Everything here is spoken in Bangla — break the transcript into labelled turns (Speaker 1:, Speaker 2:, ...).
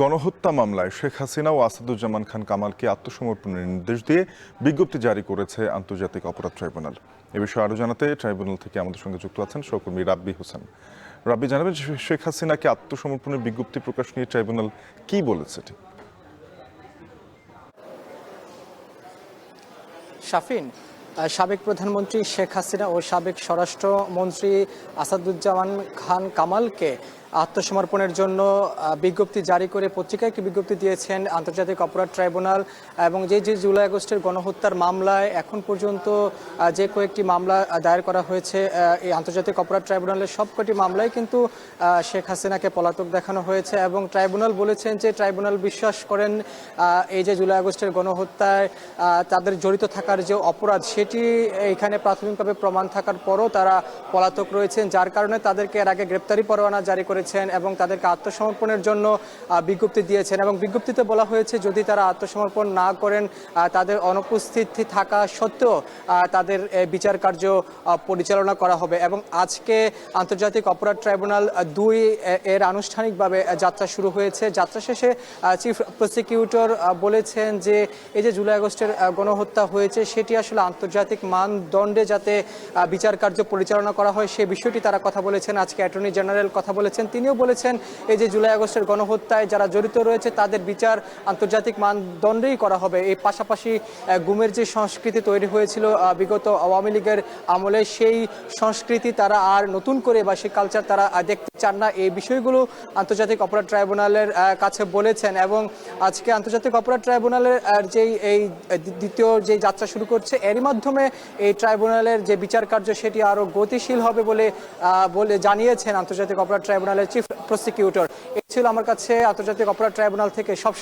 Speaker 1: গণহত্যা মামলায় শেখ হাসিনা ও আসাদুজ্জামান খান কামালকে আত্মসমর্পণের নির্দেশ দিয়ে বিজ্ঞপ্তি জারি করেছে আন্তর্জাতিক অপরাধ ট্রাইব্যুনাল। এ বিষয়ে আরও জানাতে ট্রাইব্যুনাল থেকে আমাদের সঙ্গে যুক্ত আছেন সহকর্মী রাব্বি হোসেন। রাব্বি, জানাবেন শেখ হাসিনাকে আত্মসমর্পণের বিজ্ঞপ্তি প্রকাশ নিয়ে ট্রাইব্যুনাল কি বলেছে?
Speaker 2: শাফিন, সাবেক প্রধানমন্ত্রী শেখ হাসিনা ও সাবেক স্বরাষ্ট্রমন্ত্রী আসাদুজ্জামান খান কামালকে আত্মসমর্পণের জন্য বিজ্ঞপ্তি জারি করে পত্রিকায় একটি বিজ্ঞপ্তি দিয়েছেন আন্তর্জাতিক অপরাধ ট্রাইব্যুনাল। এবং যে জুলাই আগস্টের গণহত্যার মামলায় এখন পর্যন্ত যে কয়েকটি মামলা দায়ের করা হয়েছে এই আন্তর্জাতিক অপরাধ ট্রাইব্যুনালের সবকটি মামলায় কিন্তু শেখ হাসিনাকে পলাতক দেখানো হয়েছে। এবং ট্রাইব্যুনাল বলেছেন যে ট্রাইব্যুনাল বিশ্বাস করেন এই যে জুলাই আগস্টের গণহত্যায় তাদের জড়িত থাকার যে অপরাধ সেটি এখানে প্রাথমিকভাবে প্রমাণ থাকার পরও তারা পলাতক রয়েছেন, যার কারণে তাদেরকে এর আগে গ্রেপ্তারি পরোয়ানা জারি করেছেন এবং তাদেরকে আত্মসমর্পণের জন্য বিজ্ঞপ্তি দিয়েছেন। এবং বিজ্ঞপ্তিতে বলা হয়েছে যদি তারা আত্মসমর্পণ না করেন তাদের অনুপস্থিতি থাকা সত্ত্বেও তাদের বিচার কার্য পরিচালনা করা হবে। এবং আজকে আন্তর্জাতিক অপরাধ ট্রাইব্যুনাল 2 এর আনুষ্ঠানিকভাবে যাত্রা শুরু হয়েছে। যাত্রা শেষে চিফ প্রসিকিউটর বলেছেন যে এই যে জুলাই আগস্টের গণহত্যা হয়েছে সেটি আসলে আন্তর্জাতিক মানদণ্ডে যাতে বিচার কার্য পরিচালনা করা হয় সে বিষয়টি তারা কথা বলেছেন। আজকে অ্যাটর্নি জেনারেল কথা বলেছেন, তিনিও বলেছেন এই যে জুলাই আগস্টের গণহত্যায় যারা জড়িত রয়েছে তাদের বিচার আন্তর্জাতিক মানদণ্ডেই করা হবে। এই পাশাপাশি গুমের যে সংস্কৃতি তৈরি হয়েছিল বিগত আওয়ামী লীগের আমলে সেই সংস্কৃতি তারা আর নতুন করে বা সেই কালচার তারা দেখতে চান না, এই বিষয়গুলো আন্তর্জাতিক অপরাধ ট্রাইব্যুনালের কাছে বলেছেন। এবং আজকে আন্তর্জাতিক অপরাধ ট্রাইব্যুনালের যেই এই দ্বিতীয় যে যাত্রা শুরু করছে এরই মাধ্যমে এই ট্রাইব্যুনালের যে বিচার কার্য সেটি আরও গতিশীল হবে বলে জানিয়েছেন আন্তর্জাতিক অপরাধ ট্রাইব্যুনালের চিফ প্রসিকিউটর। এই ছিল আমার কাছে আন্তর্জাতিক অপরাধ ট্রাইব্যুনাল থেকে সব